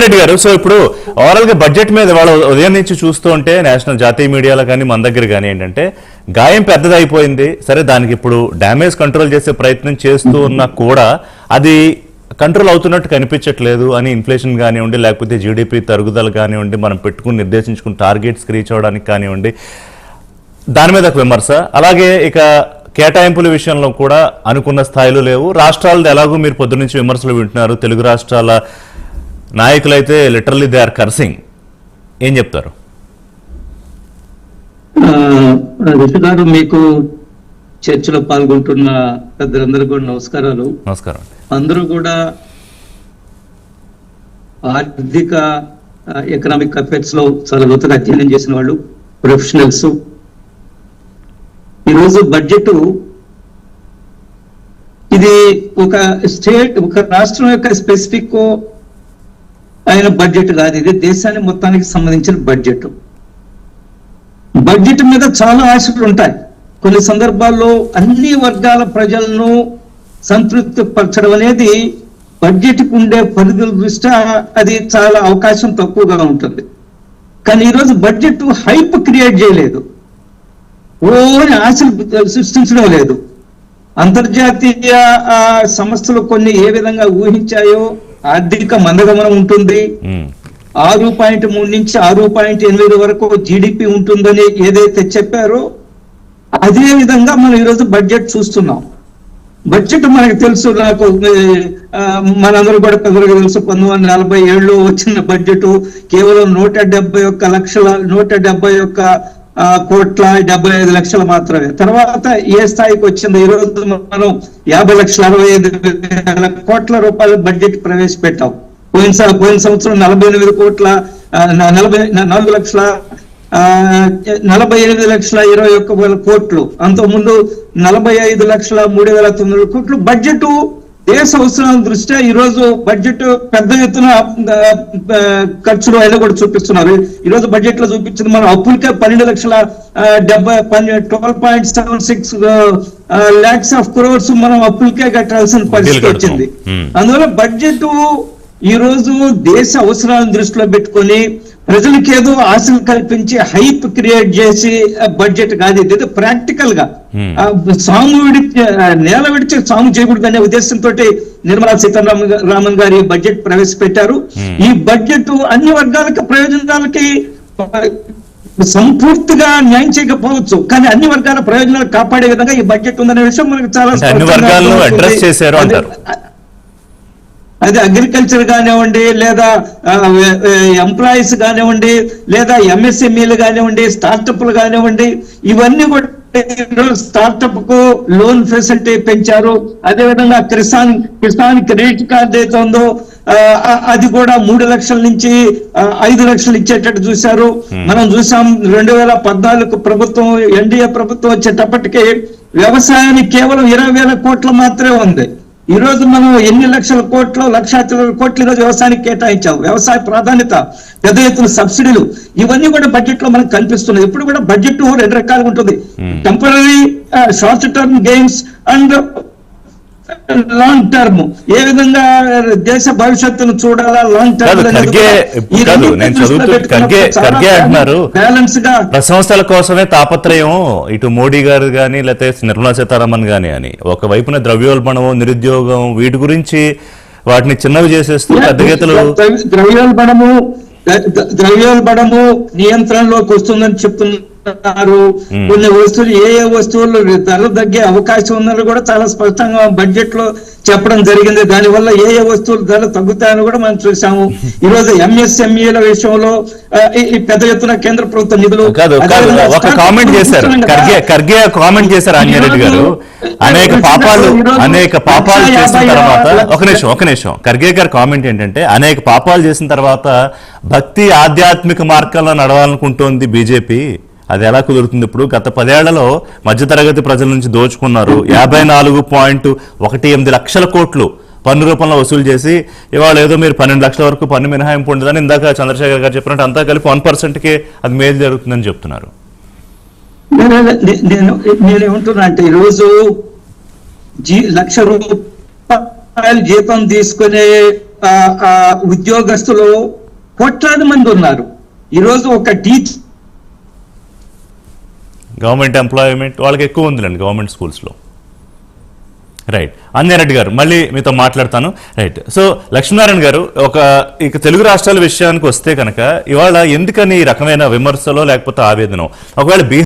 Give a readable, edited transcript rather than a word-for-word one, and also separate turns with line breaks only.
రెడ్డి గారు, సో ఇప్పుడు ఓవరాల్ గా బడ్జెట్ మీద వాళ్ళ ఉదయం నుంచి చూస్తూ ఉంటే నేషనల్ జాతీయ మీడియాలో కానీ మన దగ్గర కానీ ఏంటంటే గాయం పెద్దదైపోయింది, సరే దానికి ఇప్పుడు డ్యామేజ్ కంట్రోల్ చేసే ప్రయత్నం చేస్తూ ఉన్నా కూడా అది కంట్రోల్ అవుతున్నట్టు కనిపించట్లేదు అని, ఇన్ఫ్లేషన్ కానివ్వండి లేకపోతే జీడిపి తరుగుదల కానివ్వండి, మనం పెట్టుకుని నిర్దేశించుకున్న టార్గెట్స్ రీచ్ అవ్వడానికి కానివ్వండి, దాని మీద ఒక విమర్శ. అలాగే ఇక కేటాయింపుల విషయంలో కూడా అనుకున్న స్థాయిలో లేవు. రాష్ట్రాలది ఎలాగో మీరు పొద్దు నుంచి విమర్శలు వింటున్నారు, తెలుగు రాష్ట్రాల నాయకులైతే లిటరల్లీ దే ఆర్ కర్సింగ్. ఏం చెప్తారు?
రిషి గారు, మీకు చర్చలో పాల్గొంటున్న పెద్దలందరూ కూడా నమస్కారాలు.
నమస్కారం.
అందరూ కూడా ఆర్థిక ఎకనామిక్ అఫైర్స్ లో చాలా లోతుగా అధ్యయనం చేసిన వాళ్ళు, ప్రొఫెషనల్స్. ఈరోజు బడ్జెట్ ఇది ఒక స్టేట్, ఒక రాష్ట్రం యొక్క స్పెసిఫిక్ అయిన బడ్జెట్ కాదు, ఇది దేశాన్ని మొత్తానికి సంబంధించిన బడ్జెట్. బడ్జెట్ మీద చాలా ఆశలు ఉంటాయి. కొన్ని సందర్భాల్లో అన్ని వర్గాల ప్రజలను సంతృప్తి పరచడం అనేది బడ్జెట్కి ఉండే పరిధుల దృష్ట్యా అది చాలా అవకాశం తక్కువగా ఉంటుంది. కానీ ఈరోజు బడ్జెట్ హైప్ క్రియేట్ చేయలేదు, ఆశలు సృష్టించడం లేదు. అంతర్జాతీయ సంస్థలు కొన్ని ఏ విధంగా ఊహించాయో ఆర్థిక మందగమనం ఉంటుంది, 6.3 నుంచి 6.8 వరకు జీడిపి ఉంటుందని ఏదైతే చెప్పారో అదే విధంగా మనం ఈరోజు బడ్జెట్ చూస్తున్నాం. బడ్జెట్ మనకు తెలుసు, నాకు మనందరూ కూడా పెద్దలుగా తెలుసు, 1947లో వచ్చిన బడ్జెట్ కేవలం 171,75,00,000 మాత్రమే. తర్వాత ఏ స్థాయికి వచ్చిందో ఈరోజు మనం 50,65,000 కోట్ల రూపాయల బడ్జెట్ ప్రవేశపెట్టాం. పోయిన సంవత్సరం 4,48,20,00,000 కోట్లు, అంతకుముందు 45,03,900 కోట్లు. బడ్జెట్ దేశ అవసరాల దృష్ట్యా ఈరోజు బడ్జెట్ పెద్ద ఎత్తున ఖర్చులు అయినా కూడా చూపిస్తున్నారు. ఈరోజు బడ్జెట్ లో చూపించింది మనం అప్పులకే 12,76 lakhs of crores మనం అప్పులకే కట్టాల్సిన పరిస్థితి వచ్చింది. అందువల్ల బడ్జెట్ ఈ రోజు దేశ అవసరాలను దృష్టిలో పెట్టుకొని ప్రజలకి ఏదో ఆశలు కల్పించి హైప్ క్రియేట్ చేసి బడ్జెట్ కాదు, ఇది ప్రాక్టికల్ గా నేల విడిచి సాము చేయకూడదు అనే ఉద్దేశంతో నిర్మలా సీతారామన్ గారు ఈ బడ్జెట్ ప్రవేశపెట్టారు. ఈ బడ్జెట్ అన్ని వర్గాలకి ప్రయోజనాలకి సంపూర్తిగా న్యాయం చేయకపోవచ్చు, కానీ అన్ని వర్గాల ప్రయోజనాలు కాపాడే విధంగా ఈ బడ్జెట్ ఉందనే విషయం మనకు చాలా అది అగ్రికల్చర్ కానివ్వండి, లేదా ఎంప్లాయీస్ కానివ్వండి, లేదా ఎంఎస్ఎంఈలు కానివ్వండి, స్టార్టప్లు కానివ్వండి, ఇవన్నీ కూడా స్టార్టప్ కు లోన్ ఫెసిలిటీ పెంచారు. అదేవిధంగా కిసాన్ క్రెడిట్ కార్డు అయితే ఉందో అది కూడా 3 లక్షల నుంచి 5 లక్షలు ఇచ్చేటట్టు చూశారు. మనం చూసాం 2014 ప్రభుత్వం, ఎన్డీఏ ప్రభుత్వం వచ్చేటప్పటికి వ్యవసాయానికి కేవలం 20,000 కోట్లు మాత్రమే ఉంది. ఈ రోజు మనం ఎన్ని లక్షల కోట్లు, 1,00,000 కోట్లు ఈరోజు వ్యవసాయానికి కేటాయించాం. వ్యవసాయ ప్రాధాన్యత, పెద్ద ఎత్తున సబ్సిడీలు, ఇవన్నీ కూడా బడ్జెట్ లో మనకు కనిపిస్తున్నాయి. ఇప్పుడు కూడా బడ్జెట్ 2 రకాలుగా ఉంటుంది, temporary short term gains and long term. ఏ విధంగా దేశ భవిష్యత్తును చూడాలా, లాంగ్ టర్మ్ బ్యాలెన్స్ గా
సంస్థల కోసమే తాపత్రయం ఇటు మోడీ గారు కానీ లేకపోతే నిర్మలా సీతారామన్ గానీ అని ఒకవైపున ద్రవ్యోల్బణం, నిరుద్యోగం, వీటి గురించి వాటిని చిన్నవి చేసేస్తూ పెద్ద గీతలు
ద్రవ్యోల్బణము నియంత్రణలోకి వస్తుందని చెప్తున్నారు. కొన్ని వస్తువులు ఏ వస్తువులు ధరలు తగ్గే అవకాశం ఉందని కూడా చాలా స్పష్టంగా బడ్జెట్ లో చెప్పడం జరిగింది. దానివల్ల ఏ వస్తువులు ధరలు తగ్గుతాయని కూడా మనం చూసాము. ఈ రోజు ఎంఎస్ఎంఈల విషయంలో ఈ పెద్ద ఎత్తున కేంద్ర ప్రభుత్వ నిధులు
ఒక కామెంట్ చేశారు, ఖర్గే కామెంట్ చేశారు ఆంజనేయుడు గారు, అనేక పాపాలు చేసిన తర్వాత ఒక నిమిషం ఖర్గే గారి కామెంట్ ఏంటంటే, అనేక పాపాలు చేసిన తర్వాత భక్తి ఆధ్యాత్మిక మార్గంలో నడవాలనుకుంటోంది బీజేపీ, అది ఎలా కుదురుతుంది? ఇప్పుడు గత 10 ఏళ్లలో మధ్యతరగతి ప్రజల నుంచి దోచుకున్నారు. 54.18 లక్షల కోట్లు పన్ను రూపంలో వసూలు చేసి ఇవాళ ఏదో మీరు 12 లక్షల వరకు పన్ను మినహాయింపు ఉండదని ఇందాక చంద్రశేఖర్ గారు చెప్పినట్టు అంతా కలిపి 1%కే అది మేలు జరుగుతుందని చెప్తున్నారు.
నేనేమంటున్నా అంటే ఈరోజు 1,00,000 రూపాయలు జీతం తీసుకునే ఉద్యోగస్తులు కోట్లాది మంది ఉన్నారు. ఈరోజు ఒక టీచర్
గవర్నమెంట్ ఎంప్లాయ్మెంట్ వాళ్ళకి ఎక్కువ ఉందిలేండి గవర్నమెంట్ స్కూల్స్లో. రైట్. అంజనారెడ్డి గారు మళ్ళీ మీతో మాట్లాడతాను. రైట్. సో లక్ష్మీనారాయణ గారు, ఇక తెలుగు రాష్ట్రాల విషయానికి వస్తే కనుక ఇవాళ ఎందుకని ఈ రకమైన విమర్శలో లేకపోతే ఆవేదన, ఒకవేళ